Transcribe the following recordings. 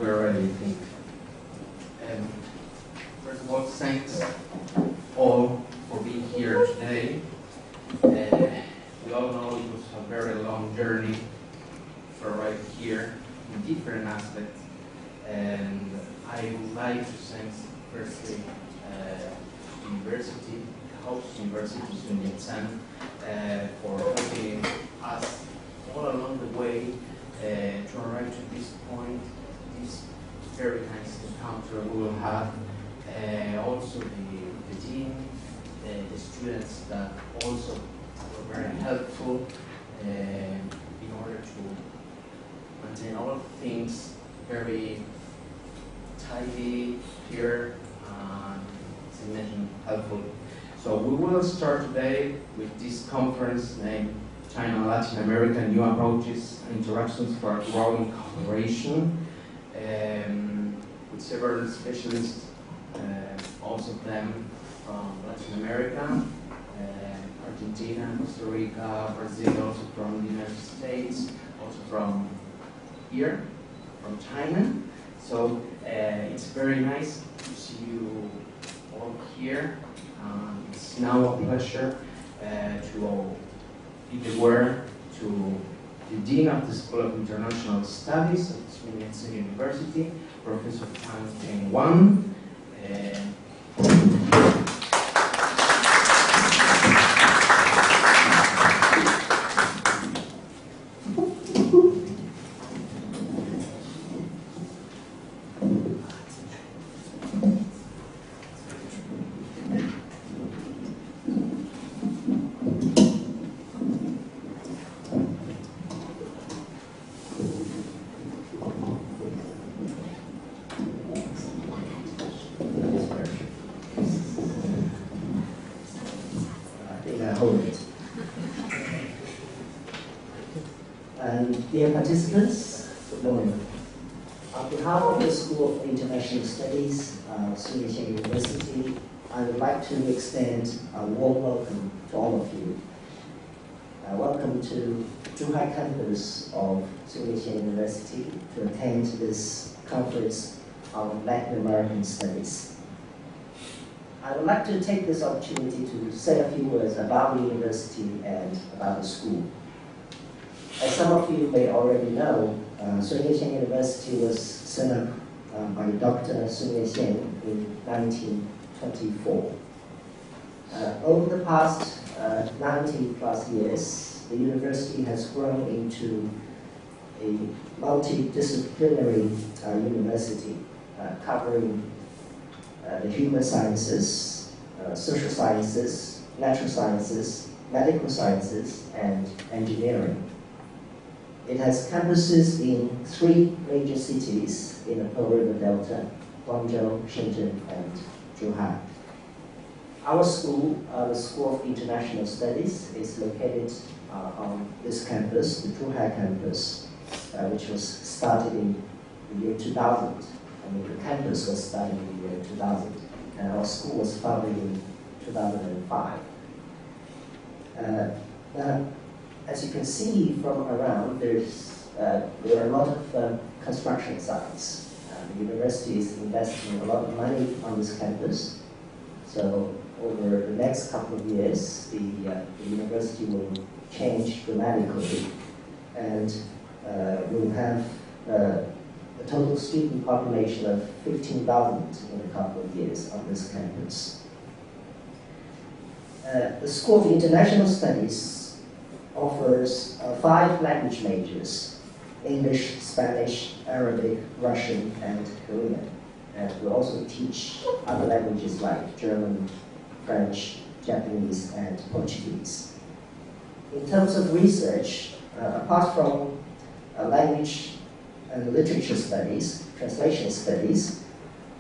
we're ready, I think. First of all, thanks all for being here today. We all know it was a very long journey to arrive here in different aspects. And I would like to thank firstly the university, the host university, Sun Yat-sen, for helping us all along the way to arrive to this point, this very nice encounter we will have. Also the dean, the students that also were very helpful in order to maintain all of the things very tidy here, as I mentioned, helpful. So we will start today with this conference named China and Latin America, New Approaches and Interactions for a Growing Cooperation, with several specialists, also them from Latin America, Argentina, Costa Rica, Brazil, also from the United States, also from here, from China. So it's very nice to see you all here. It's now a pleasure to give the word to the Dean of the School of International Studies of Sun Yat-sen University, Professor Tang Cheng-Wan. Dear participants, good morning. On behalf of the School of International Studies, Sun Yat-sen University, I would like to extend a warm welcome to all of you. Welcome to Zhuhai campus of Sun Yat-sen University to attend this conference on Latin American Studies. I would like to take this opportunity to say a few words about the university and about the school. As some of you may already know, Sun Yat-sen University was set up by Dr. Sun Yat-sen in 1924. Over the past 90 plus years, the university has grown into a multidisciplinary university covering the human sciences, social sciences, natural sciences, medical sciences, and engineering. It has campuses in 3 major cities in the Pearl River Delta: Guangzhou, Shenzhen, and Zhuhai. Our school, the School of International Studies, is located on this campus, the Zhuhai campus, which was started in the year 2000. I mean, the campus was started in the year 2000, and our school was founded in 2005. As you can see from around, there are a lot of construction sites. The university is investing a lot of money on this campus. So over the next couple of years, the university will change dramatically, and we'll have a total student population of 15,000 in a couple of years on this campus. The School of International Studies offers 5 language majors: English, Spanish, Arabic, Russian, and Korean. And we also teach other languages like German, French, Japanese, and Portuguese. In terms of research, apart from language and literature studies, translation studies,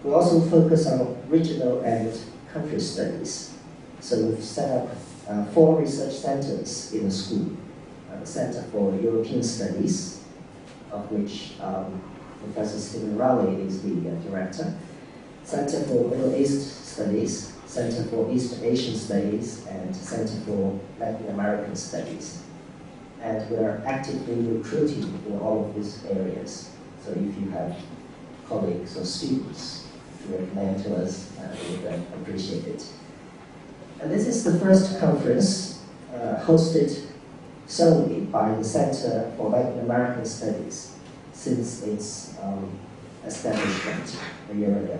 we also focus on regional and country studies. So we've set up 4 research centers in the school. The Center for European Studies, of which Professor Stephen Rowley is the director. Center for Middle East Studies, Center for East Asian Studies, and Center for Latin American Studies. And we are actively recruiting in all of these areas. So if you have colleagues or students to recommend to us, we would appreciate it. And this is the first conference hosted solely by the Center for Latin American Studies since its establishment a year ago.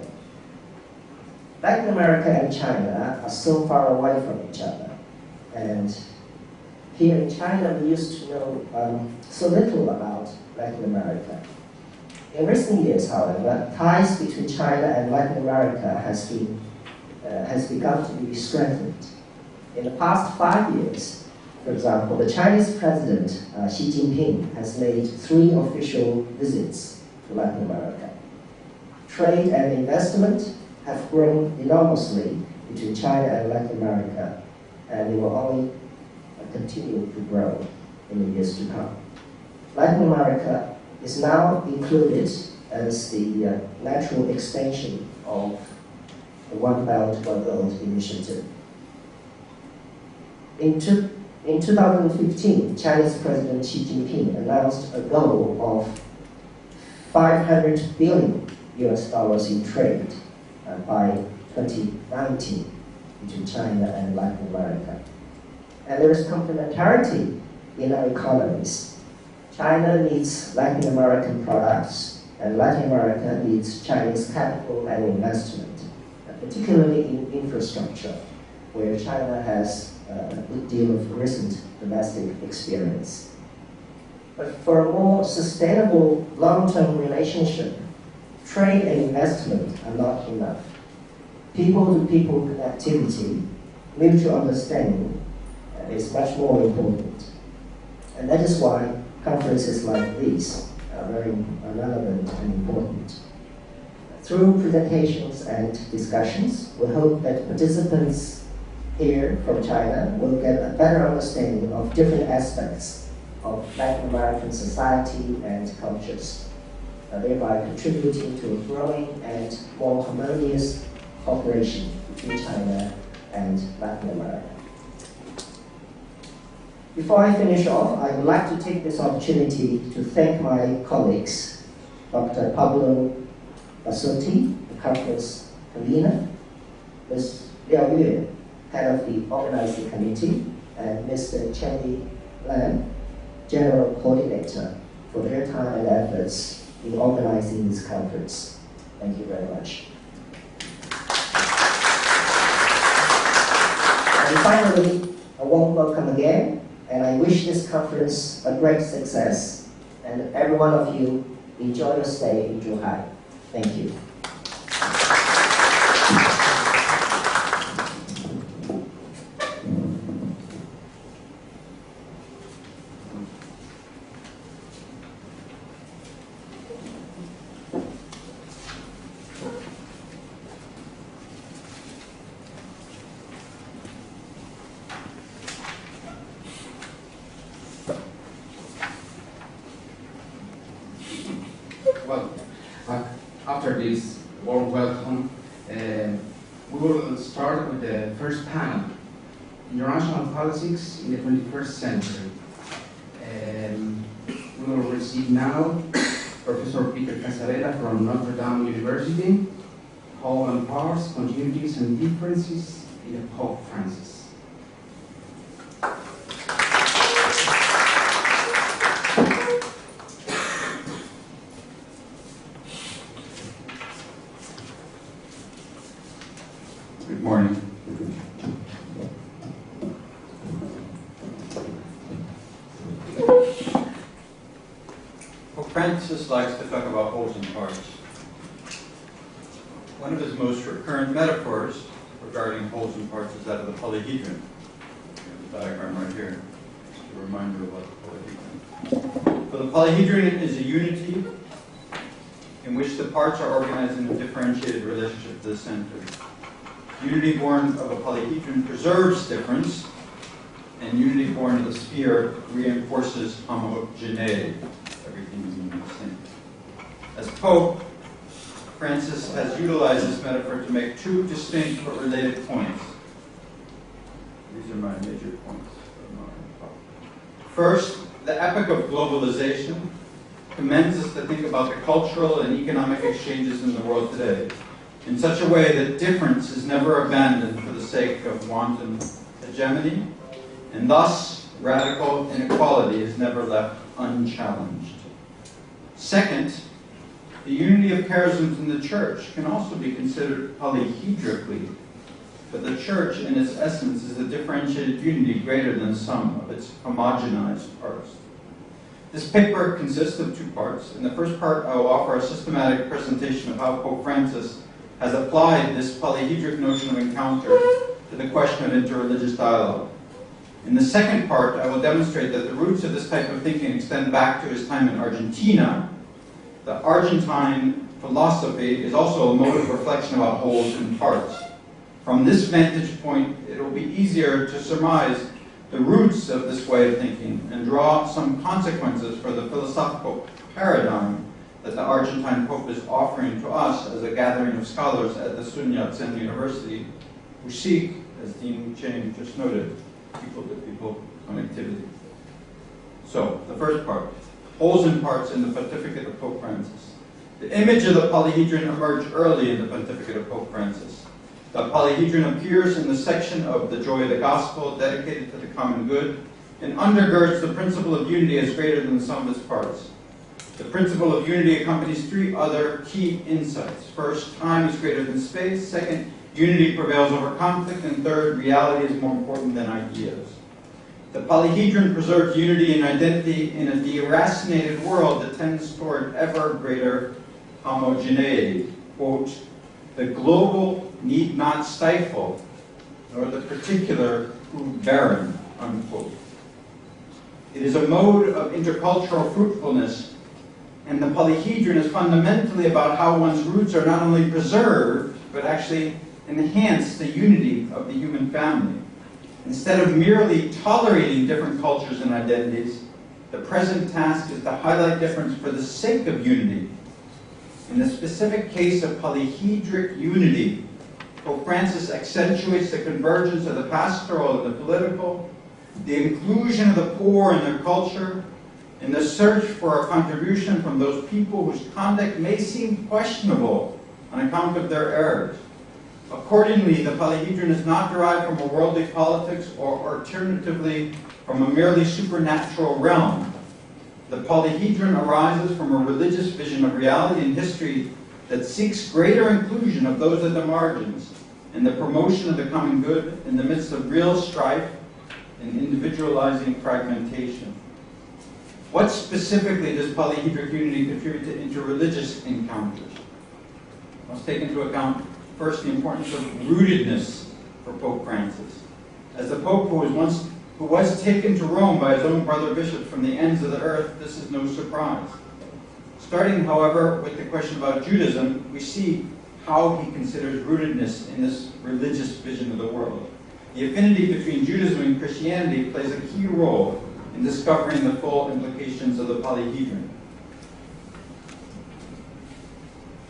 Latin America and China are so far away from each other, and here in China we used to know so little about Latin America. In recent years, however, ties between China and Latin America has begun to be strengthened. In the past 5 years, for example, the Chinese President Xi Jinping has made 3 official visits to Latin America. Trade and investment have grown enormously between China and Latin America, and they will only continue to grow in the years to come. Latin America is now included as the natural extension of the One Belt, One Road initiative. In 2015, Chinese President Xi Jinping announced a goal of $500 billion in trade by 2019 between China and Latin America. And there is complementarity in our economies. China needs Latin American products, and Latin America needs Chinese capital and investment, particularly in infrastructure, where China has a good deal of recent domestic experience. But for a more sustainable long-term relationship, trade and investment are not enough. People-to-people connectivity, mutual understanding is much more important. And that is why conferences like these are very relevant and important. Through presentations and discussions, we hope that participants here from China will get a better understanding of different aspects of Latin American society and cultures, thereby contributing to a growing and more harmonious cooperation between China and Latin America. Before I finish off, I would like to take this opportunity to thank my colleagues, Dr. Pablo Basotti, the conference convener, Ms. Liao Yue, head of the organizing committee, and Mr. Chen Lam, general coordinator, for their time and efforts in organizing this conference. Thank you very much. And finally, a warm welcome again. And I wish this conference a great success, and every one of you enjoy your stay in Zhuhai. Thank you. Well, after this warm welcome, we will start with the first panel, International Politics in the 21st Century. We will receive now Professor Peter Casarella from Notre Dame University, Whole and Parts, Continuities and Differences in the Pope Francis. Good morning. Pope Francis likes to talk about wholes and parts. One of his most recurrent metaphors regarding wholes and parts is that of the polyhedron. The diagram right here, just a reminder about the polyhedron. So the polyhedron is a unity in which the parts are organized in a differentiated relationship to the center. Unity born of a polyhedron preserves difference, and unity born of the sphere reinforces homogeneity. Everything is in the same. As Pope, Francis has utilized this metaphor to make 2 distinct but related points. These are my major points. First, the epoch of globalization commends us to think about the cultural and economic exchanges in the world today in such a way that difference is never abandoned for the sake of wanton hegemony, and thus radical inequality is never left unchallenged. Second, the unity of charisms in the church can also be considered polyhedrically, but the church in its essence is a differentiated unity greater than some of its homogenized parts. This paper consists of two parts. In the first part, I will offer a systematic presentation of how Pope Francis has applied this polyhedric notion of encounter to the question of interreligious dialogue. In the second part, I will demonstrate that the roots of this type of thinking extend back to his time in Argentina. The Argentine philosophy is also a mode of reflection about wholes and parts. From this vantage point, it will be easier to surmise the roots of this way of thinking and draw some consequences for the philosophical paradigm that the Argentine Pope is offering to us as a gathering of scholars at the Sun Yat-sen University who seek, as Dean Chang just noted, people-to-people connectivity. So, the first part, wholes and parts in the pontificate of Pope Francis. The image of the polyhedron emerged early in the pontificate of Pope Francis. The polyhedron appears in the section of the Joy of the Gospel dedicated to the common good and undergirds the principle of unity as greater than the sum of its parts. The principle of unity accompanies three other key insights. First, time is greater than space. Second, unity prevails over conflict. And third, reality is more important than ideas. The polyhedron preserves unity and identity in a deracinated world that tends toward ever greater homogeneity. Quote, the global need not stifle, nor the particular prove barren, unquote. It is a mode of intercultural fruitfulness, and the polyhedron is fundamentally about how one's roots are not only preserved, but actually enhance the unity of the human family. Instead of merely tolerating different cultures and identities, the present task is to highlight difference for the sake of unity. In the specific case of polyhedric unity, Pope Francis accentuates the convergence of the pastoral and the political, the inclusion of the poor in their culture, and the search for a contribution from those people whose conduct may seem questionable on account of their errors. Accordingly, the polyhedron is not derived from a worldly politics or alternatively from a merely supernatural realm. The polyhedron arises from a religious vision of reality and history that seeks greater inclusion of those at the margins and the promotion of the common good in the midst of real strife and individualizing fragmentation. What specifically does polyhedric unity contribute to interreligious encounters? Let's take into account first the importance of rootedness for Pope Francis. As the Pope who was taken to Rome by his own brother bishops from the ends of the earth, this is no surprise. Starting, however, with the question about Judaism, we see how he considers rootedness in this religious vision of the world. The affinity between Judaism and Christianity plays a key role in discovering the full implications of the polyhedron.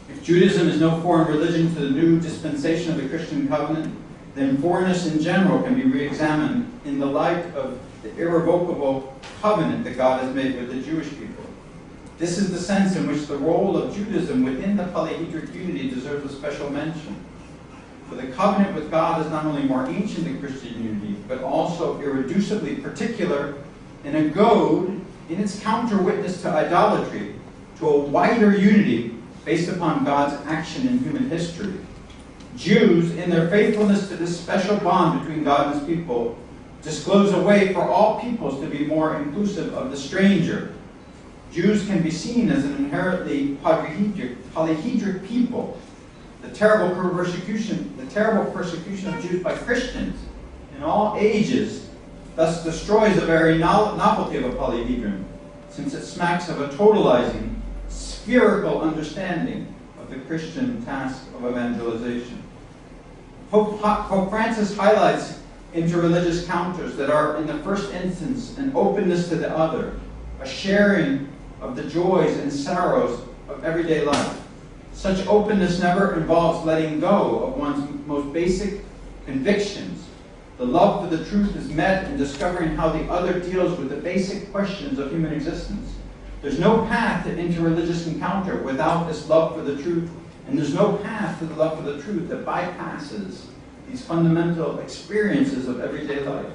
If Judaism is no foreign religion to the new dispensation of the Christian covenant, then foreignness in general can be re-examined in the light of the irrevocable covenant that God has made with the Jewish people. This is the sense in which the role of Judaism within the polyhedric unity deserves a special mention. For the covenant with God is not only more ancient than Christian unity, but also irreducibly particular and a goad in its counter-witness to idolatry, to a wider unity based upon God's action in human history. Jews, in their faithfulness to this special bond between God and his people, disclose a way for all peoples to be more inclusive of the stranger. Jews can be seen as an inherently polyhedric people. The terrible persecution of Jews by Christians in all ages thus destroys the very novelty of a polyhedron, since it smacks of a totalizing, spherical understanding of the Christian task of evangelization. Pope Francis highlights interreligious counters that are, in the first instance, an openness to the other, a sharing of the joys and sorrows of everyday life. Such openness never involves letting go of one's most basic convictions. The love for the truth is met in discovering how the other deals with the basic questions of human existence. There's no path to interreligious encounter without this love for the truth, and there's no path to the love for the truth that bypasses these fundamental experiences of everyday life.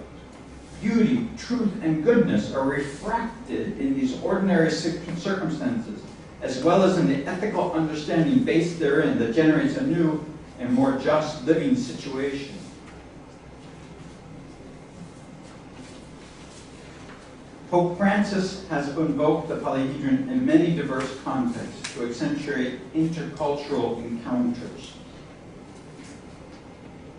Beauty, truth, and goodness are refracted in these ordinary circumstances, as well as in the ethical understanding based therein that generates a new and more just living situation. Pope Francis has invoked the polyhedron in many diverse contexts to accentuate intercultural encounters.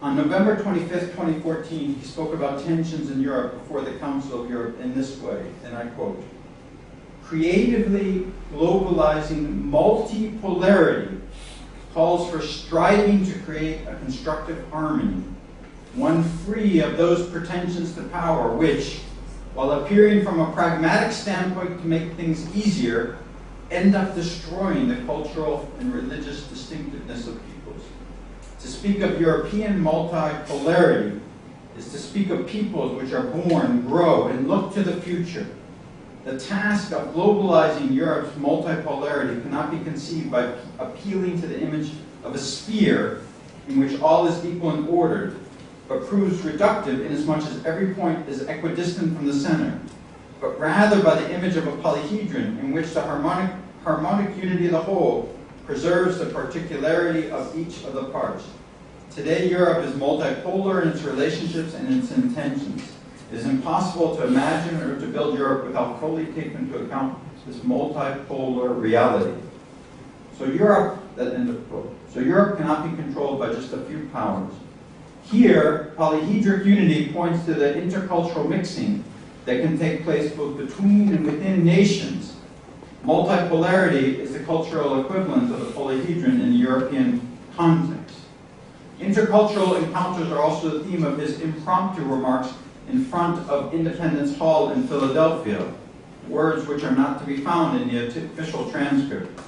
On November 25, 2014, he spoke about tensions in Europe before the Council of Europe in this way, and I quote, "Creatively globalizing multipolarity calls for striving to create a constructive harmony, one free of those pretensions to power which, while appearing from a pragmatic standpoint to make things easier, end up destroying the cultural and religious distinctiveness of peoples. To speak of European multipolarity is to speak of peoples which are born, grow, and look to the future. The task of globalizing Europe's multipolarity cannot be conceived by appealing to the image of a sphere in which all is equal and ordered, but proves reductive inasmuch as every point is equidistant from the center, but rather by the image of a polyhedron in which the harmonic unity of the whole preserves the particularity of each of the parts. Today, Europe is multipolar in its relationships and its intentions. It is impossible to imagine or to build Europe without fully taking into account this multipolar reality. So Europe cannot be controlled by just a few powers. Here, polyhedric unity points to the intercultural mixing that can take place both between and within nations. Multipolarity is the cultural equivalent of the polyhedron in the European context. Intercultural encounters are also the theme of his impromptu remarks in front of Independence Hall in Philadelphia, words which are not to be found in the official transcript.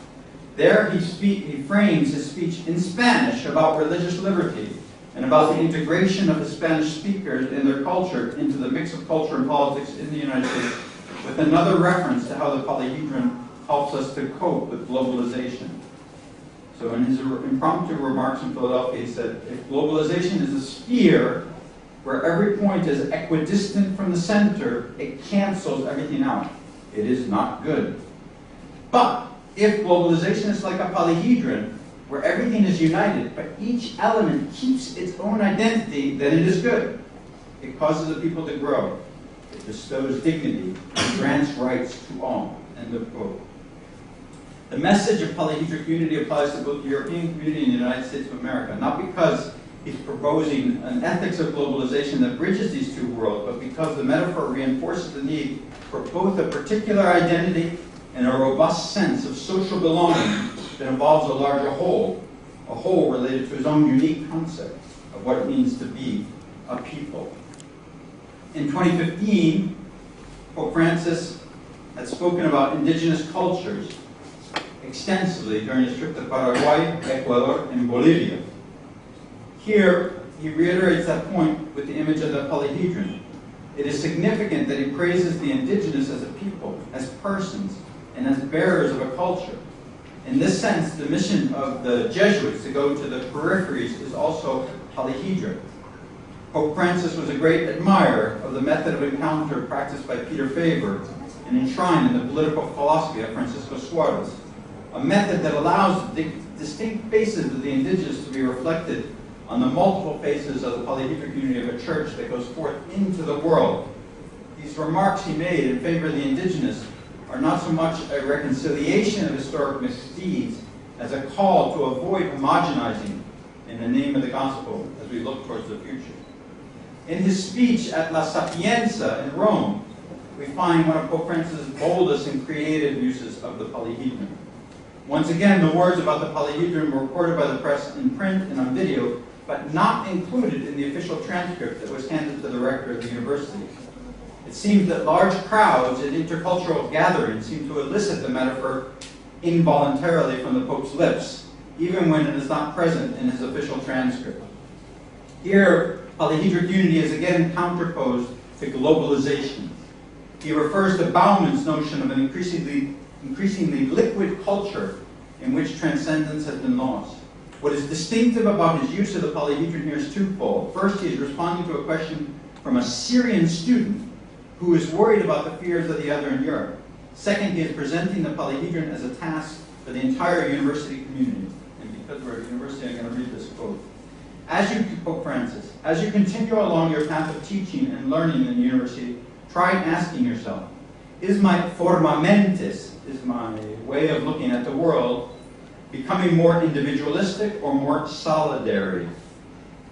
There he frames his speech in Spanish about religious liberty and about the integration of the Spanish speakers and their culture into the mix of culture and politics in the United States, with another reference to how the polyhedron helps us to cope with globalization. So in his impromptu remarks in Philadelphia, he said, if globalization is a sphere where every point is equidistant from the center, it cancels everything out. It is not good. But if globalization is like a polyhedron, where everything is united, but each element keeps its own identity, then it is good. It causes the people to grow. It bestows dignity and grants rights to all. End of quote. The message of polyhedric unity applies to both the European community and the United States of America, not because he's proposing an ethics of globalization that bridges these two worlds, but because the metaphor reinforces the need for both a particular identity and a robust sense of social belonging that involves a larger whole, a whole related to his own unique concept of what it means to be a people. In 2015, Pope Francis had spoken about indigenous cultures extensively during his trip to Paraguay, Ecuador, and Bolivia. Here, he reiterates that point with the image of the polyhedron. It is significant that he praises the indigenous as a people, as persons, and as bearers of a culture. In this sense, the mission of the Jesuits to go to the peripheries is also polyhedric. Pope Francis was a great admirer of the method of encounter practiced by Peter Faber and enshrined in the political philosophy of Francisco Suarez, a method that allows the distinct faces of the indigenous to be reflected on the multiple faces of the polyhedric unity of a church that goes forth into the world. These remarks he made in favor of the indigenous are not so much a reconciliation of historic misdeeds as a call to avoid homogenizing in the name of the gospel as we look towards the future. In his speech at La Sapienza in Rome, we find one of Pope Francis' boldest and creative uses of the polyhedron. Once again, the words about the polyhedron were reported by the press in print and on video, but not included in the official transcript that was handed to the rector of the university. It seems that large crowds at intercultural gatherings seem to elicit the metaphor involuntarily from the Pope's lips, even when it is not present in his official transcript. Here, polyhedric unity is again counterposed to globalization. He refers to Bauman's notion of an increasingly increasingly liquid culture in which transcendence has been lost. What is distinctive about his use of the polyhedron here is twofold. First, he is responding to a question from a Syrian student who is worried about the fears of the other in Europe. Second, he is presenting the polyhedron as a task for the entire university community. And because we're at university, I'm going to read this quote. Pope Francis, as you continue along your path of teaching and learning in the university, try asking yourself, is my forma mentis, is my way of looking at the world, becoming more individualistic or more solidary?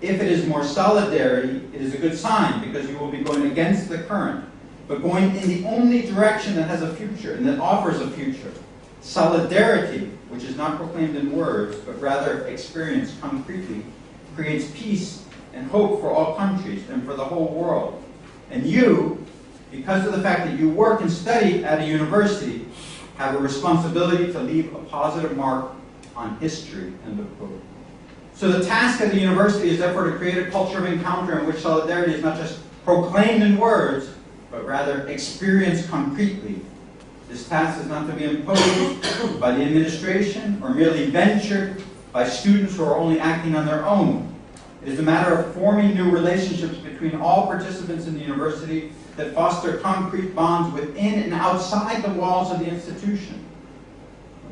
If it is more solidary, it is a good sign because you will be going against the current, but going in the only direction that has a future and that offers a future. Solidarity, which is not proclaimed in words, but rather experienced concretely, creates peace and hope for all countries and for the whole world. And you, because of the fact that you work and study at a university, have a responsibility to leave a positive mark on history, end of quote. So the task of the university is therefore to create a culture of encounter in which solidarity is not just proclaimed in words, but rather experienced concretely. This task is not to be imposed by the administration or merely ventured by students who are only acting on their own. It is a matter of forming new relationships between all participants in the university that foster concrete bonds within and outside the walls of the institution.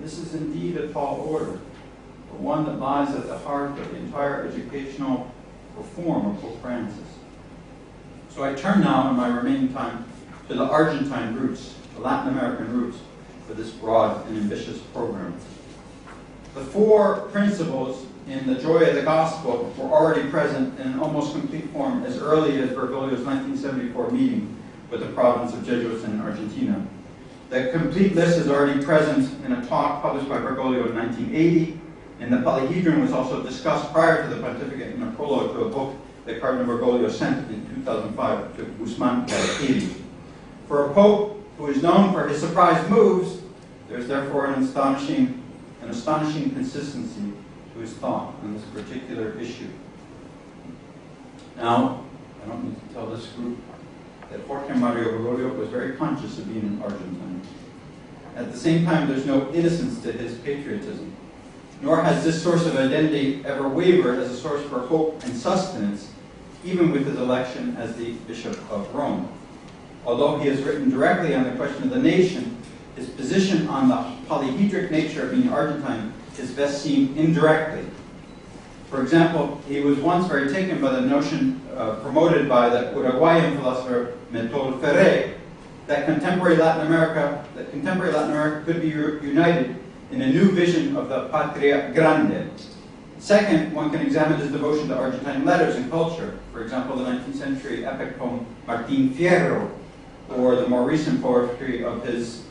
This is indeed a tall order, but one that lies at the heart of the entire educational reform of Pope Francis. So I turn now in my remaining time to the Argentine roots, the Latin American roots, for this broad and ambitious program. The four principles in the Joy of the Gospel were already present in an almost complete form as early as Bergoglio's 1974 meeting with the province of Jesuits in Argentina. The complete list is already present in a talk published by Bergoglio in 1980, and the polyhedron was also discussed prior to the pontificate in a prologue to a book that Cardinal Bergoglio sent in 2005 to Guzman Caraccieri. For a pope who is known for his surprise moves, there is therefore an astonishing consistency to his thought on this particular issue. Now, I don't need to tell this group that Jorge Mario Bergoglio was very conscious of being an Argentine. At the same time, there's no innocence to his patriotism, nor has this source of identity ever wavered as a source for hope and sustenance, even with his election as the Bishop of Rome. Although he has written directly on the question of the nation, his position on the polyhedric nature of being Argentine is best seen indirectly. For example, he was once very taken by the notion promoted by the Uruguayan philosopher Méthode Ferré that contemporary Latin America could be united in a new vision of the Patria Grande. Second, one can examine his devotion to Argentine letters and culture. For example, the 19th century epic poem Martín Fierro, or the more recent poetry of his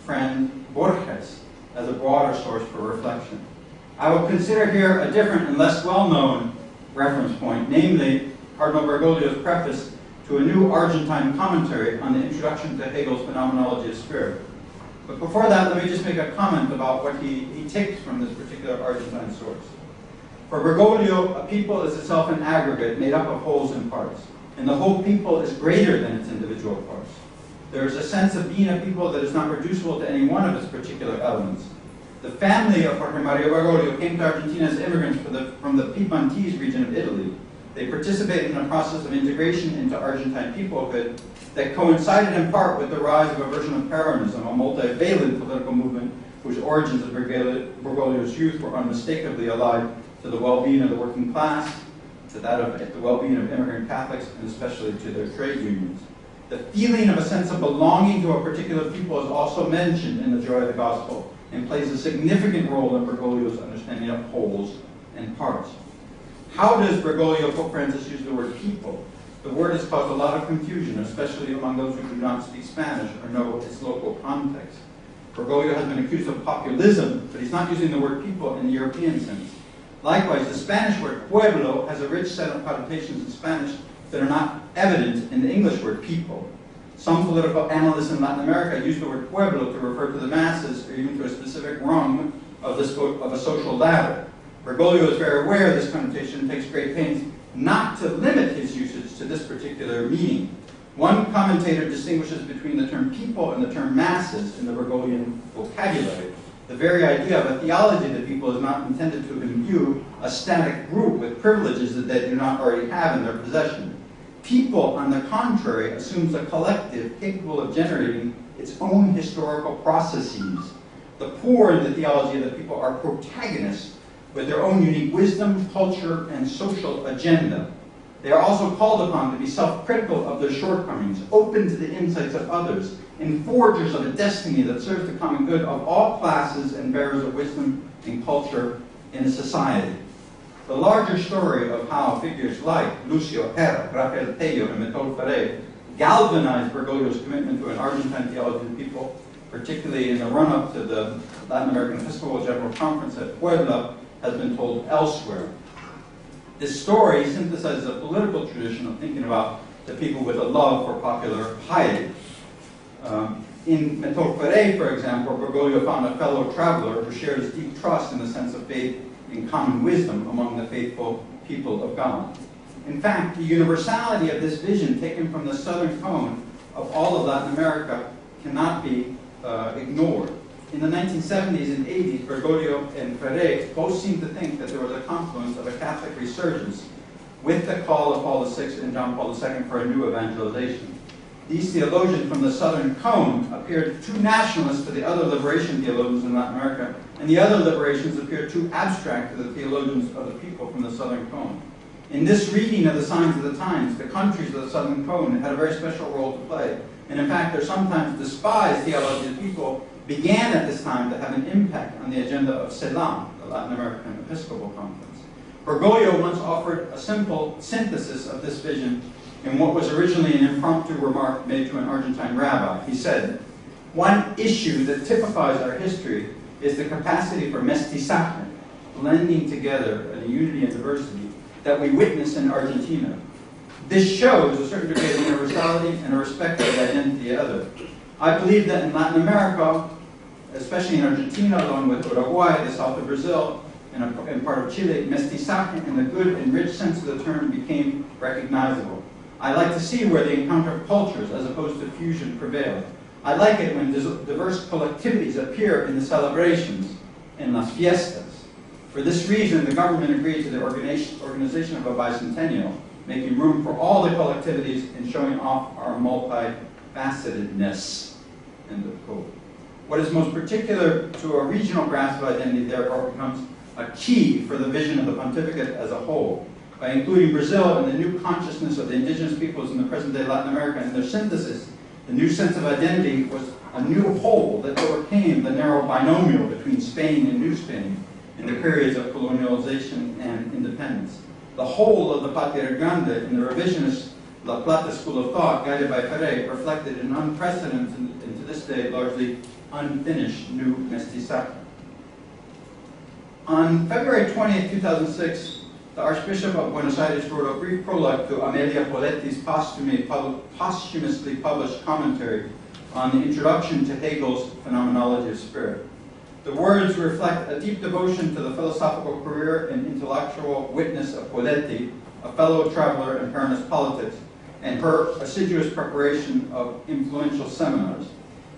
friend Borges as a broader source for reflection. I will consider here a different and less well-known reference point, namely Cardinal Bergoglio's preface to a new Argentine commentary on the introduction to Hegel's Phenomenology of Spirit. But before that, let me just make a comment about what he takes from this particular Argentine source. For Bergoglio, a people is itself an aggregate made up of wholes and parts, and the whole people is greater than its individual parts. There is a sense of being a people that is not reducible to any one of its particular elements. The family of Jorge Mario Bergoglio came to Argentina as immigrants from the Piedmontese region of Italy. They participated in a process of integration into Argentine peoplehood that coincided in part with the rise of a version of Peronism, a multivalent political movement whose origins of Bergoglio's youth were unmistakably allied to the well-being of the working class, to that of the well-being of immigrant Catholics, and especially to their trade unions. The feeling of a sense of belonging to a particular people is also mentioned in the Joy of the Gospel and plays a significant role in Bergoglio's understanding of wholes and parts. How does Bergoglio, Pope Francis, use the word people? The word has caused a lot of confusion, especially among those who do not speak Spanish or know its local context. Bergoglio has been accused of populism, but he's not using the word people in the European sense. Likewise, the Spanish word pueblo has a rich set of connotations in Spanish that are not evident in the English word people. Some political analysts in Latin America use the word pueblo to refer to the masses or even to a specific rung of a social ladder. Bergoglio is very aware of this connotation and takes great pains not to limit his usage to this particular meaning. One commentator distinguishes between the term people and the term masses in the Bergoglian vocabulary. The very idea of a theology of the people is not intended to imbue a static group with privileges that they do not already have in their possession. People, on the contrary, assumes a collective capable of generating its own historical processes. The poor in the theology of the people are protagonists with their own unique wisdom, culture, and social agenda. They are also called upon to be self-critical of their shortcomings, open to the insights of others, and forgers of a destiny that serves the common good of all classes and bearers of wisdom and culture in a society. The larger story of how figures like Lucio Herra, Rafael Tello, and Metol Ferrer galvanized Bergoglio's commitment to an Argentine theology of the people, particularly in the run-up to the Latin American Episcopal General Conference at Puebla, has been told elsewhere. This story synthesizes a political tradition of thinking about the people with a love for popular piety. In Metol Ferrer, for example, Bergoglio found a fellow traveler who shared his deep trust in the sense of faith and common wisdom among the faithful people of God. In fact, the universality of this vision taken from the southern cone of all of Latin America cannot be ignored. In the 1970s and 80s, Bergoglio and Ferrer both seemed to think that there was a confluence of a Catholic resurgence with the call of Paul VI and John Paul II for a new evangelization. These theologians from the southern cone appeared too nationalist to the other liberation theologians in Latin America, and the other liberations appeared too abstract to the theologians of the people from the southern cone. In this reading of the signs of the times, the countries of the southern cone had a very special role to play. And in fact, their sometimes despised theology of the people began at this time to have an impact on the agenda of CELAM, the Latin American Episcopal Conference. Bergoglio once offered a simple synthesis of this vision in what was originally an impromptu remark made to an Argentine rabbi. He said, "One issue that typifies our history is the capacity for mestizaje, blending together a unity and diversity, that we witness in Argentina. This shows a certain degree of universality and a respect for the identity of the other. I believe that in Latin America, especially in Argentina, along with Uruguay, the south of Brazil, and part of Chile, mestizaje in the good and rich sense of the term became recognizable. I like to see where the encounter of cultures as opposed to fusion prevail. I like it when diverse collectivities appear in the celebrations, in las fiestas. For this reason, the government agreed to the organization of a bicentennial, making room for all the collectivities and showing off our multifacetedness." End of quote. What is most particular to a regional grasp of identity, therefore, becomes a key for the vision of the pontificate as a whole. By including Brazil in the new consciousness of the indigenous peoples in the present-day Latin America and their synthesis, the new sense of identity was a new whole that overcame the narrow binomial between Spain and New Spain in the periods of colonialization and independence. The whole of the Patria Grande in the revisionist La Plata school of thought, guided by Ferrer, reflected an unprecedented and to this day largely unfinished new mestizaje. On February 20th, 2006, the Archbishop of Buenos Aires wrote a brief prologue to Amelia Poletti's posthumously published commentary on the introduction to Hegel's Phenomenology of Spirit. The words reflect a deep devotion to the philosophical career and intellectual witness of Poletti, a fellow traveler in Peronist politics, and her assiduous preparation of influential seminars.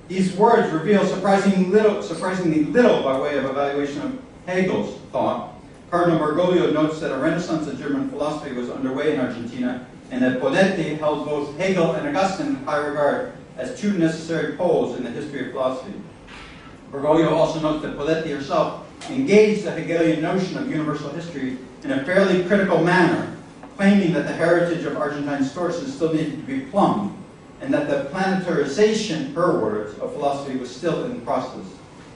These words reveal surprisingly little by way of evaluation of Hegel's thought. Cardinal Bergoglio notes that a renaissance of German philosophy was underway in Argentina, and that Poletti held both Hegel and Augustine in high regard as two necessary poles in the history of philosophy. Bergoglio also notes that Poletti herself engaged the Hegelian notion of universal history in a fairly critical manner, claiming that the heritage of Argentine sources still needed to be plumbed, and that the planetarization, her words, of philosophy was still in process.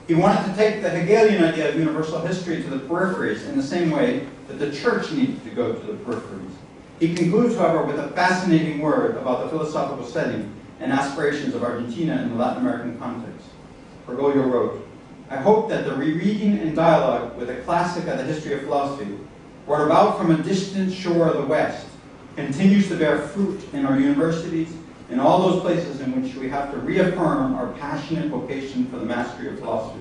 He wanted to take the Hegelian idea of universal history to the peripheries in the same way that the church needed to go to the peripheries. He concludes, however, with a fascinating word about the philosophical setting and aspirations of Argentina in the Latin American context. Bergoglio wrote, "I hope that the rereading and dialogue with a classic of the history of philosophy, brought about from a distant shore of the West, continues to bear fruit in our universities, in all those places in which we have to reaffirm our passionate vocation for the mastery of philosophy.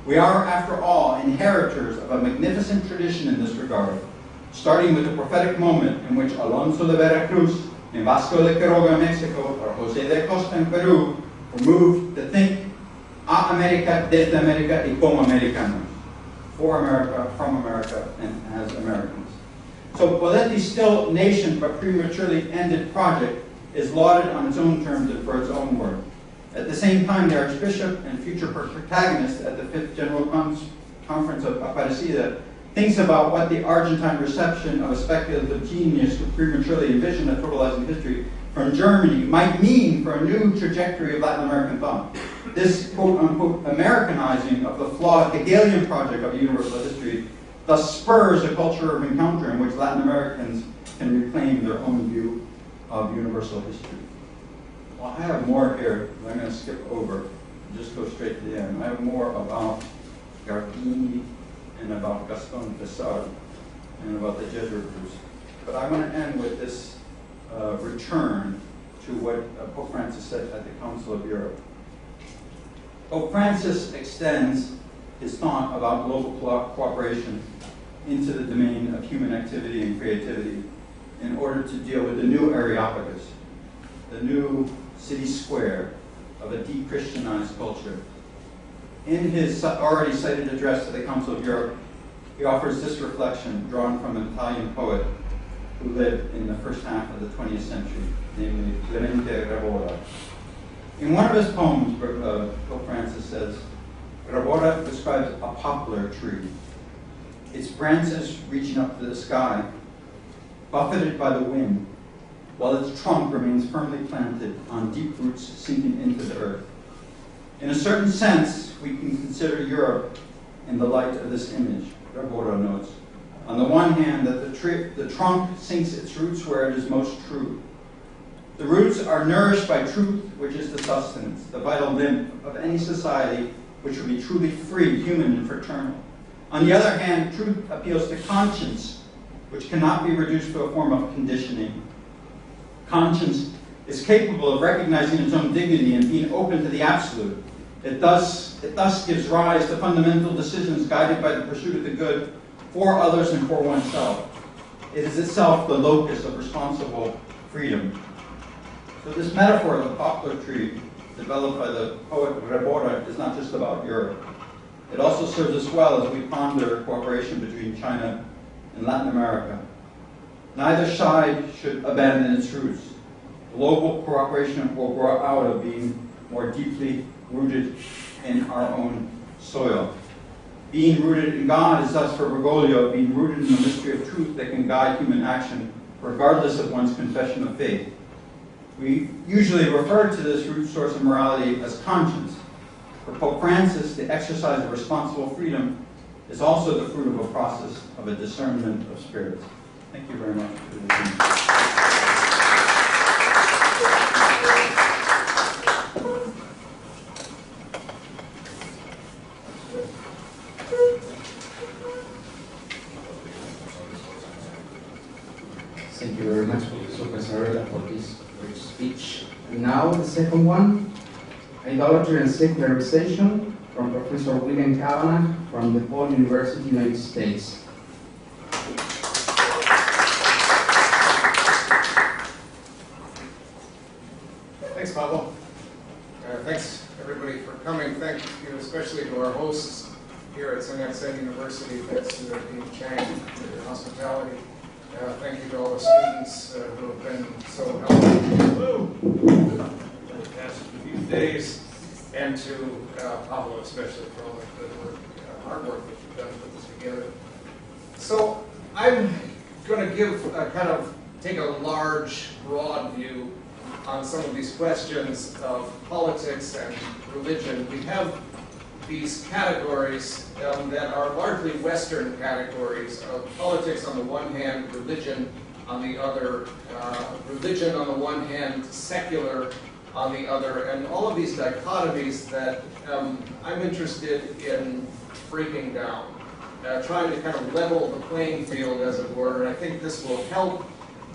We are, after all, inheritors of a magnificent tradition in this regard, starting with the prophetic moment in which Alonso de Veracruz And Vasco de Quiroga in Mexico, or Jose de Costa in Peru, were moved to think a America, desde America y como Americanos, for America, from America, and as Americans. So Poletti's still nascent but prematurely ended project is lauded on its own terms and for its own work. At the same time, the Archbishop and future protagonist at the 5th General Conference of Aparecida thinks about what the Argentine reception of a speculative genius who prematurely envisioned a totalizing history from Germany might mean for a new trajectory of Latin American thought. This quote-unquote Americanizing of the flawed Hegelian project of universal history thus spurs a culture of encounter in which Latin Americans can reclaim their own view of universal history. Well, I have more here, but I'm going to skip over and just go straight to the end. I have more about Gardini and about Gaston Tessard and about the Jesuit groups. But I want to end with this return to what Pope Francis said at the Council of Europe. Pope Francis extends his thought about global cooperation into the domain of human activity and creativity in order to deal with the new Areopagus, the new city square of a de-Christianized culture. In his already cited address to the Council of Europe, he offers this reflection drawn from an Italian poet who lived in the first half of the 20th century, namely Clemente Rebora. In one of his poems, Pope Francis says, Rebora describes a poplar tree, its branches reaching up to the sky, buffeted by the wind, while its trunk remains firmly planted on deep roots sinking into the earth. In a certain sense, we can consider Europe in the light of this image, Rebora notes. On the one hand, that the trunk sinks its roots where it is most true. The roots are nourished by truth, which is the sustenance, the vital limb of any society which would be truly free, human, and fraternal. On the other hand, truth appeals to conscience, which cannot be reduced to a form of conditioning. Conscience is capable of recognizing its own dignity and being open to the absolute. It thus gives rise to fundamental decisions guided by the pursuit of the good for others and for oneself. It is itself the locus of responsible freedom. So this metaphor of the poplar tree, developed by the poet Rebora, is not just about Europe. It also serves us well as we ponder cooperation between China and Latin America. Neither side should abandon its roots. Global cooperation will grow out of being more deeply rooted in our own soil. Being rooted in God is thus for Bergoglio being rooted in the mystery of truth that can guide human action regardless of one's confession of faith. We usually refer to this root source of morality as conscience. For Pope Francis, the exercise of responsible freedom is also the fruit of a process of a discernment of spirits. Thank you very much for listening. Thank you very much, Professor Casarella, for this great speech. And now the second one, Idolatry and Secularization, from Professor William Cavanaugh from DePaul University, United States. Thanks, Pablo. Thanks, everybody, for coming. Thank you especially to our hosts here at Sun Yat-sen University. Thanks to Dean Chang for your hospitality. Thank you to all the students who have been so helpful the past few days, and to Pablo especially for all the good work, hard work that you've done to put this together. So I'm going to take a large, broad view on some of these questions of politics and religion. We have these categories that are largely Western categories of politics on the one hand, religion on the other, religion on the one hand, secular on the other, and all of these dichotomies that I'm interested in breaking down, trying to kind of level the playing field, as it were, and I think this will help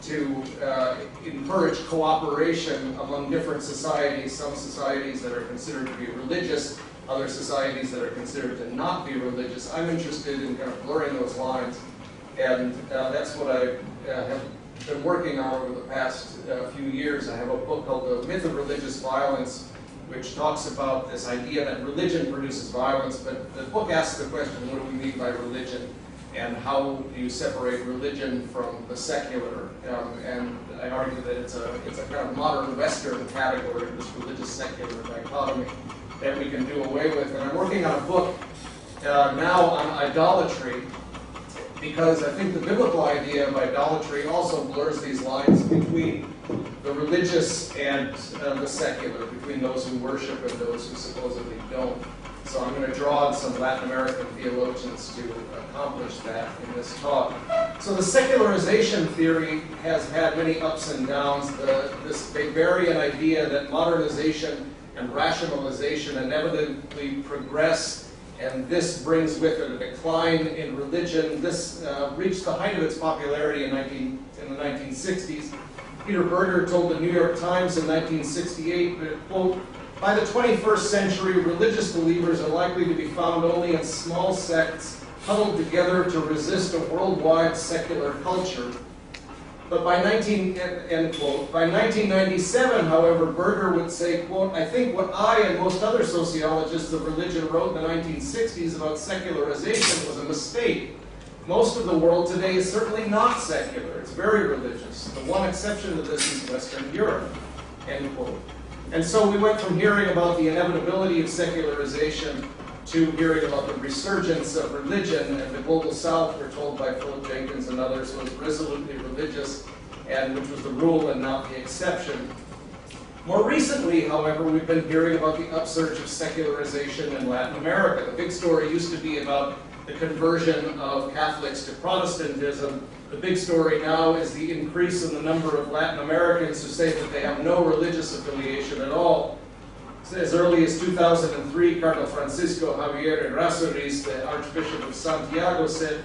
to encourage cooperation among different societies, some societies that are considered to be religious, other societies that are considered to not be religious. I'm interested in kind of blurring those lines, and that's what I have been working on over the past few years. I have a book called The Myth of Religious Violence, which talks about this idea that religion produces violence, but the book asks the question, what do we mean by religion? And how do you separate religion from the secular? And I argue that it's a kind of modern Western category, this religious-secular dichotomy that we can do away with. And I'm working on a book now on idolatry, because I think the biblical idea of idolatry also blurs these lines between the religious and the secular, between those who worship and those who supposedly don't. So I'm going to draw on some Latin American theologians to accomplish that in this talk. So the secularization theory has had many ups and downs. This Weberian idea that modernization and rationalization inevitably progress, and this brings with it a decline in religion. This reached the height of its popularity in the 1960s. Peter Berger told the New York Times in 1968 that, quote, "By the 21st century, religious believers are likely to be found only in small sects huddled together to resist a worldwide secular culture." But by end quote. By 1997, however, Berger would say, quote, "I think what I and most other sociologists of religion wrote in the 1960s about secularization was a mistake. Most of the world today is certainly not secular. It's very religious. The one exception to this is Western Europe," end quote. And so we went from hearing about the inevitability of secularization to hearing about the resurgence of religion, and the global South, we're told by Philip Jenkins and others, was resolutely religious, and which was the rule and not the exception. More recently, however, we've been hearing about the upsurge of secularization in Latin America. The big story used to be about the conversion of Catholics to Protestantism. The big story now is the increase in the number of Latin Americans who say that they have no religious affiliation at all. As early as 2003, Cardinal Francisco Javier Errázuriz, the Archbishop of Santiago, said,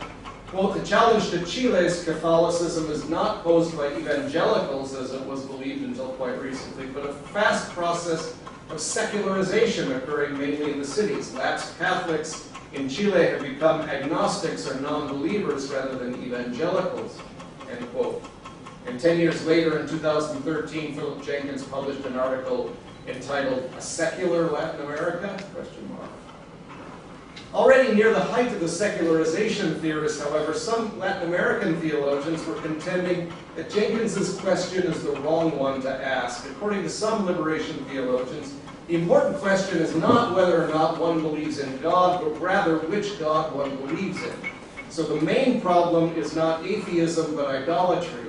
quote, "The challenge to Chile's Catholicism is not posed by evangelicals, as it was believed until quite recently, but a fast process of secularization occurring mainly in the cities. Lapsed Catholics in Chile have become agnostics or non-believers rather than evangelicals," end quote. And 10 years later, in 2013, Philip Jenkins published an article entitled "A Secular Latin America?" Already near the height of the secularization theorists, however, some Latin American theologians were contending that Jenkins's question is the wrong one to ask. According to some liberation theologians, the important question is not whether or not one believes in God, but rather which God one believes in. So the main problem is not atheism, but idolatry.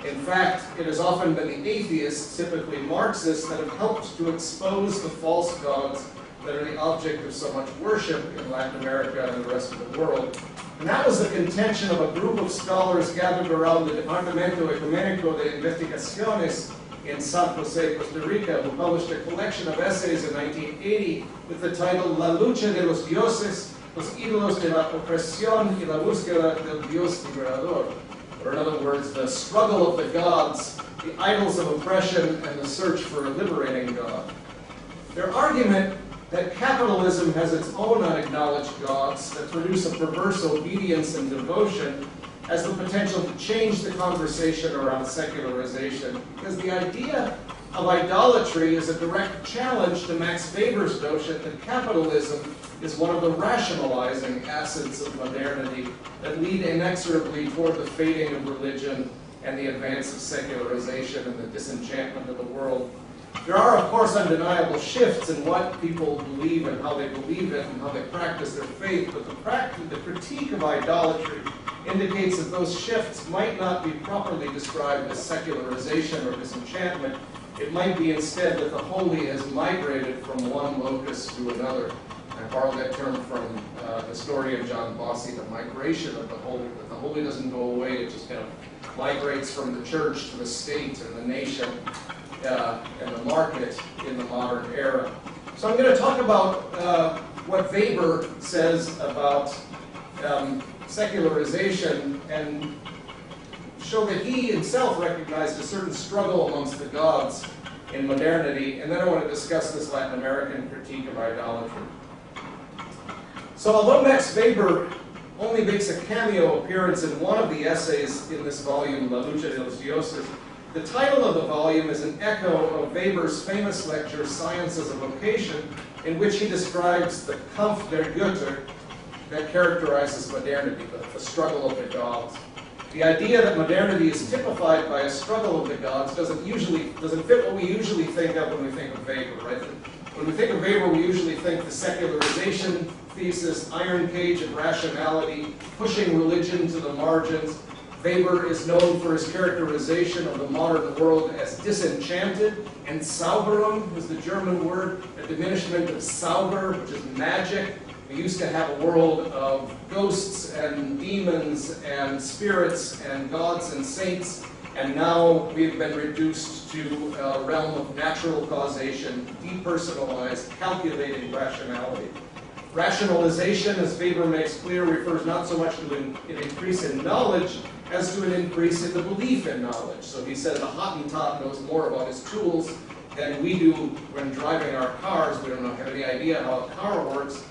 In fact, it has often been the atheists, typically Marxists, that have helped to expose the false gods that are the object of so much worship in Latin America and the rest of the world. And that was the contention of a group of scholars gathered around the Departamento Ecumenico de Investigaciones in San Jose, Costa Rica, who published a collection of essays in 1980 with the title La lucha de los dioses, los ídolos de la opresión y la búsqueda del Dios liberador. Or in other words, the struggle of the gods, the idols of oppression, and the search for a liberating God. Their argument that capitalism has its own unacknowledged gods that produce a perverse obedience and devotion has the potential to change the conversation around secularization, because the idea of idolatry is a direct challenge to Max Weber's notion that capitalism is one of the rationalizing acids of modernity that lead inexorably toward the fading of religion and the advance of secularization and the disenchantment of the world. There are, of course, undeniable shifts in what people believe and how they believe it and how they practice their faith, but the critique of idolatry indicates that those shifts might not be properly described as secularization or disenchantment. It might be instead that the holy has migrated from one locus to another. I borrowed that term from historian John Bossie, the migration of the holy, that the holy doesn't go away, it just kind of migrates from the church to the state and the nation and the market in the modern era. So I'm going to talk about what Weber says about secularization and show that he himself recognized a certain struggle amongst the gods in modernity, and then I want to discuss this Latin American critique of idolatry. So although Max Weber only makes a cameo appearance in one of the essays in this volume, La Lucha de los Dioses. The title of the volume is an echo of Weber's famous lecture, Science as a Vocation, in which he describes the Kampf der Götter that characterizes modernity, the struggle of the gods. The idea that modernity is typified by a struggle of the gods doesn't fit what we usually think of when we think of Weber, right? When we think of Weber, we usually think the secularization thesis, iron cage of rationality, pushing religion to the margins. Weber is known for his characterization of the modern world as disenchanted, and Zauberung is the German word, a diminishment of Zauber, which is magic. We used to have a world of ghosts and demons and spirits and gods and saints, and now we've been reduced to a realm of natural causation, depersonalized, calculating rationality. Rationalization, as Weber makes clear, refers not so much to an increase in knowledge as to an increase in the belief in knowledge. So he says a Hottentot knows more about his tools than we do when driving our cars. We don't have any idea how a car works.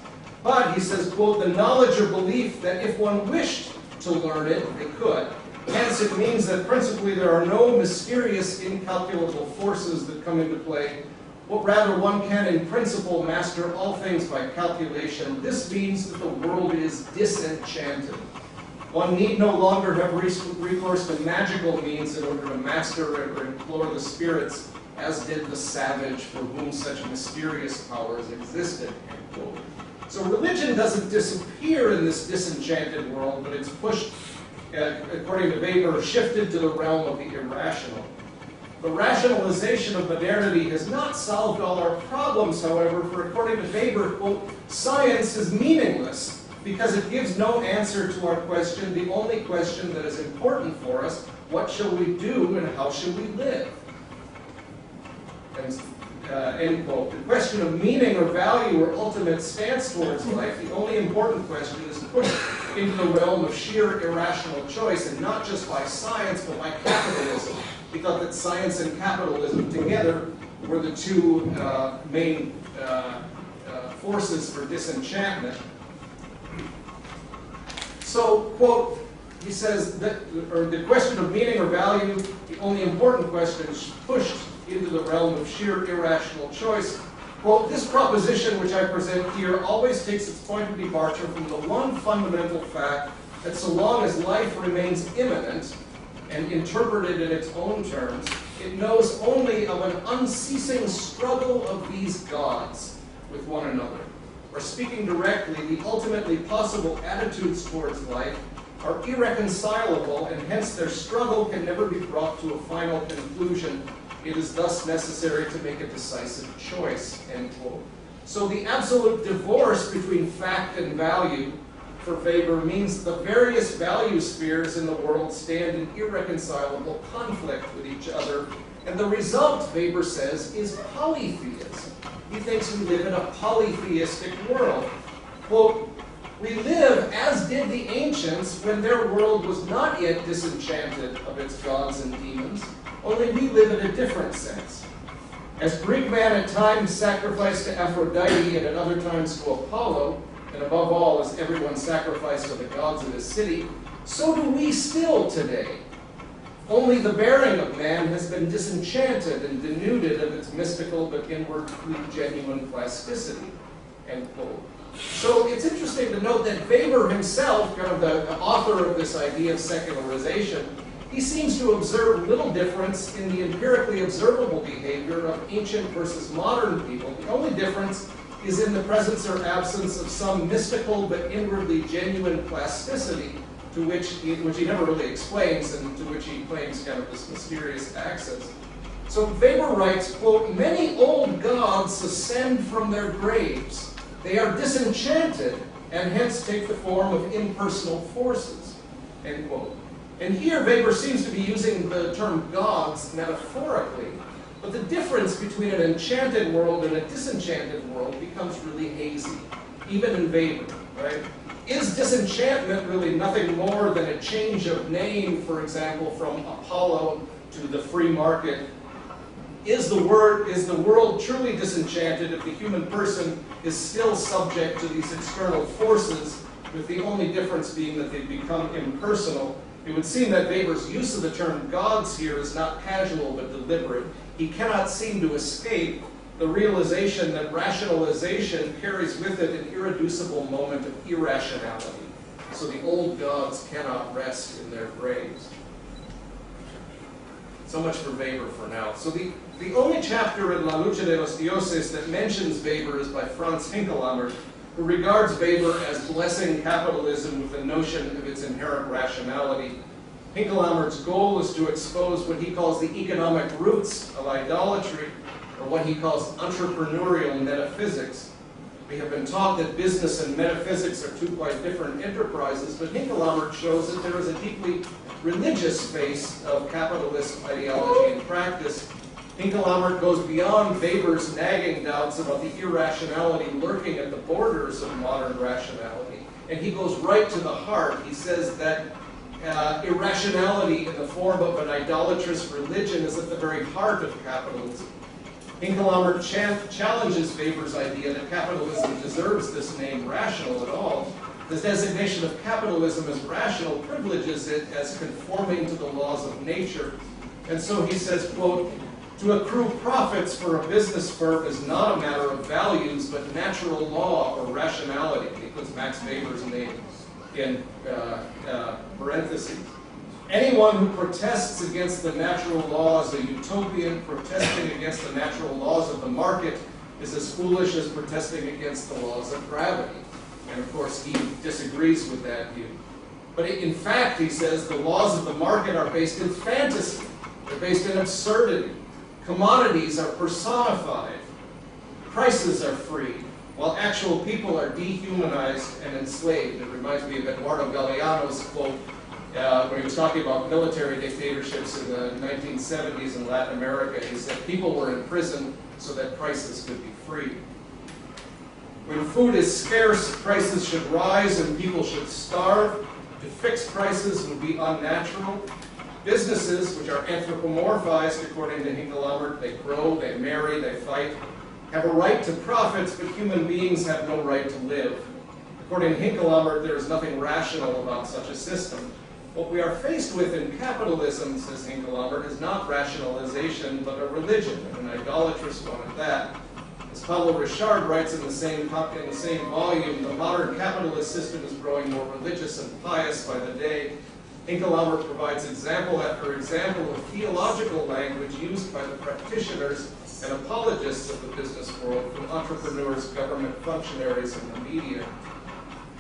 But he says, quote, the knowledge or belief that if one wished to learn it, they could. Hence, it means that principally there are no mysterious, incalculable forces that come into play, but rather one can, in principle, master all things by calculation. This means that the world is disenchanted. One need no longer have recourse to magical means in order to master or implore the spirits, as did the savage for whom such mysterious powers existed, end quote. So religion doesn't disappear in this disenchanted world, but it's pushed, according to Weber, shifted to the realm of the irrational. The rationalization of modernity has not solved all our problems, however, for according to Weber, quote, science is meaningless because it gives no answer to our question, the only question that is important for us, what shall we do and how shall we live? And, end quote. The question of meaning or value or ultimate stance towards life, the only important question, is pushed into the realm of sheer irrational choice, and not just by science, but by capitalism. He thought that science and capitalism together were the two main forces for disenchantment. So, quote, he says that the question of meaning or value, the only important question, is pushed into the realm of sheer irrational choice. Quote, this proposition which I present here always takes its point of departure from the one fundamental fact that so long as life remains immanent and interpreted in its own terms, it knows only of an unceasing struggle of these gods with one another. Or speaking directly, the ultimately possible attitudes towards life are irreconcilable, and hence their struggle can never be brought to a final conclusion. It is thus necessary to make a decisive choice, end quote. So the absolute divorce between fact and value for Weber means the various value spheres in the world stand in irreconcilable conflict with each other, and the result, Weber says, is polytheism. He thinks we live in a polytheistic world. Quote, we live as did the ancients when their world was not yet disenchanted of its gods and demons, only we live in a different sense. As Greek man at times sacrificed to Aphrodite and at other times to Apollo, and above all as everyone sacrificed to the gods of his city, so do we still today. Only the bearing of man has been disenchanted and denuded of its mystical but inwardly genuine plasticity, end quote. So it's interesting to note that Weber himself, kind of the author of this idea of secularization, he seems to observe little difference in the empirically observable behavior of ancient versus modern people. The only difference is in the presence or absence of some mystical but inwardly genuine plasticity to which he never really explains, and to which he claims kind of this mysterious access. So Weber writes, quote, many old gods ascend from their graves. They are disenchanted and hence take the form of impersonal forces, end quote. And here Weber seems to be using the term gods metaphorically, but the difference between an enchanted world and a disenchanted world becomes really hazy, even in Weber, right? Is disenchantment really nothing more than a change of name, for example, from Apollo to the free market? Is the world truly disenchanted if the human person is still subject to these external forces with the only difference being that they've become impersonal. It would seem that Weber's use of the term gods here is not casual but deliberate. He cannot seem to escape the realization that rationalization carries with it an irreducible moment of irrationality. So the old gods cannot rest in their graves. So much for Weber for now. So the only chapter in La Lucha de los Dioses that mentions Weber is by Franz Hinkelhammer, who regards Weber as blessing capitalism with the notion of its inherent rationality. Hinkelhammer's goal is to expose what he calls the economic roots of idolatry, or what he calls entrepreneurial metaphysics. We have been taught that business and metaphysics are two quite different enterprises, but Hinkelhammer shows that there is a deeply religious face of capitalist ideology and practice. Hinkelhammer goes beyond Weber's nagging doubts about the irrationality lurking at the borders of modern rationality, and he goes right to the heart. He says that irrationality in the form of an idolatrous religion is at the very heart of capitalism. Hinkelhammer challenges Weber's idea that capitalism deserves this name rational at all. The designation of capitalism as rational privileges it as conforming to the laws of nature. And so he says, quote, "To accrue profits for a business firm is not a matter of values, but natural law or rationality." He puts Max Weber's name in parentheses. "Anyone who protests against the natural law is a utopian. Protesting against the natural laws of the market is as foolish as protesting against the laws of gravity." And of course, he disagrees with that view. But in fact, he says, the laws of the market are based in fantasy. They're based in absurdity. Commodities are personified. Prices are freed, while actual people are dehumanized and enslaved. It reminds me of Eduardo Galeano's quote when he was talking about military dictatorships in the 1970s in Latin America. He said people were in prison so that prices could be free. When food is scarce, prices should rise and people should starve. To fix prices would be unnatural. Businesses, which are anthropomorphized according to Hinkelhammer, they grow, they marry, they fight, have a right to profits, but human beings have no right to live. According to Hinkelhammer, there is nothing rational about such a system. What we are faced with in capitalism, says Hinkelhammer, is not rationalization, but a religion, and an idolatrous one at that. As Pablo Richard writes in the same volume, the modern capitalist system is growing more religious and pious by the day. Hinkelhammer provides example after example of theological language used by the practitioners and apologists of the business world, from entrepreneurs, government functionaries, and the media.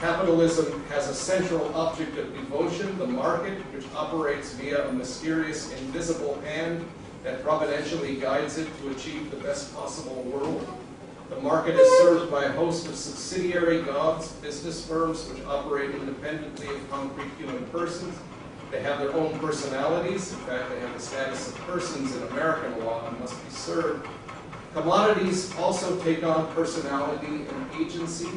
Capitalism has a central object of devotion, the market, which operates via a mysterious, invisible hand that providentially guides it to achieve the best possible world. The market is served by a host of subsidiary gods, business firms which operate independently of concrete human persons. They have their own personalities. In fact, they have the status of persons in American law and must be served. Commodities also take on personality and agency.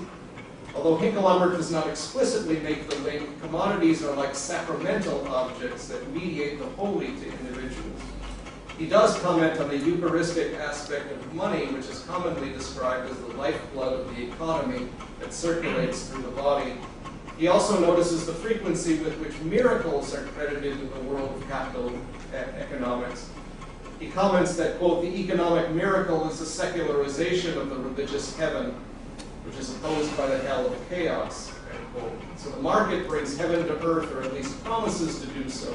Although Hinkelhammer does not explicitly make the link, commodities are like sacramental objects that mediate the holy to individuals. He does comment on the Eucharistic aspect of money, which is commonly described as the lifeblood of the economy that circulates through the body. He also notices the frequency with which miracles are credited to the world of capital economics. He comments that, quote, "The economic miracle is a secularization of the religious heaven, which is opposed by the hell of chaos," end quote. So the market brings heaven to earth, or at least promises to do so.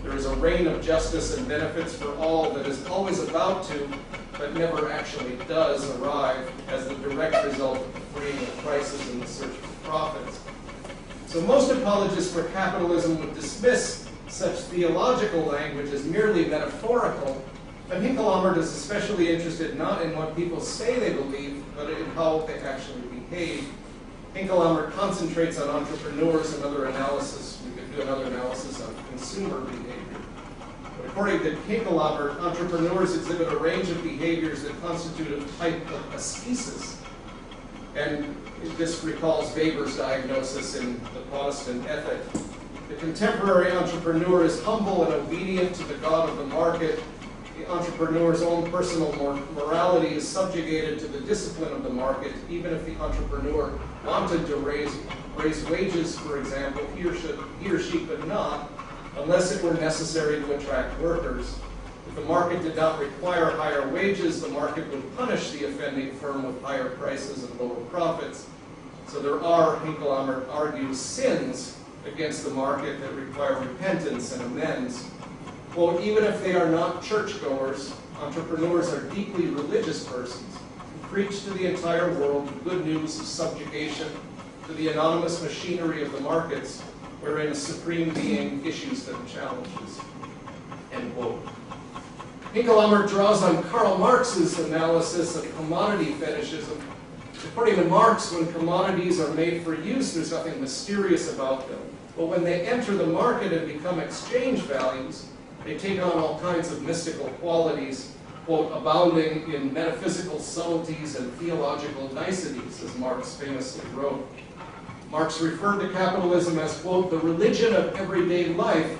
There is a reign of justice and benefits for all that is always about to, but never actually does, arrive as the direct result of the freeing of prices and the search for profits. So most apologists for capitalism would dismiss such theological language as merely metaphorical, but Hinkelhammer is especially interested not in what people say they believe, but in how they actually behave. Hinkelhammer concentrates on entrepreneurs and other analysis. We could do another analysis on consumer behavior. But according to Hinkelhammer, entrepreneurs exhibit a range of behaviors that constitute a type of ascesis. And this recalls Weber's diagnosis in the Protestant Ethic. The contemporary entrepreneur is humble and obedient to the God of the market. the entrepreneur's own personal morality is subjugated to the discipline of the market, even if the entrepreneur wanted to raise wages, for example, he or she could not, unless it were necessary to attract workers. If the market did not require higher wages, the market would punish the offending firm with higher prices and lower profits. So there are, Hinkelamer argues, sins against the market that require repentance and amends. Quote, even if they are not churchgoers, entrepreneurs are deeply religious persons who preach to the entire world the good news of subjugation to the anonymous machinery of the markets, wherein a supreme being issues them challenges. End quote. Hinkelamer draws on Karl Marx's analysis of commodity fetishism. According to Marx, when commodities are made for use, there's nothing mysterious about them. But when they enter the market and become exchange values, they take on all kinds of mystical qualities, quote, abounding in metaphysical subtleties and theological niceties, as Marx famously wrote. Marx referred to capitalism as, quote, the religion of everyday life,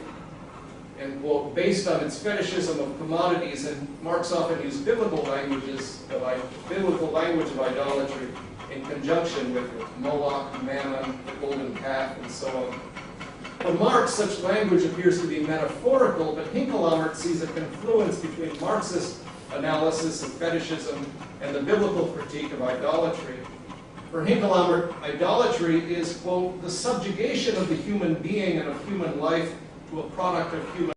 end quote, based on its fetishism of commodities, and Marx often used biblical language of idolatry in conjunction with it, Moloch, Mammon, the golden calf, and so on. For Marx, such language appears to be metaphorical, but Hinkelamer sees a confluence between Marxist analysis of fetishism and the biblical critique of idolatry. For Hinkelamer, idolatry is, quote, the subjugation of the human being and of human life to a product of human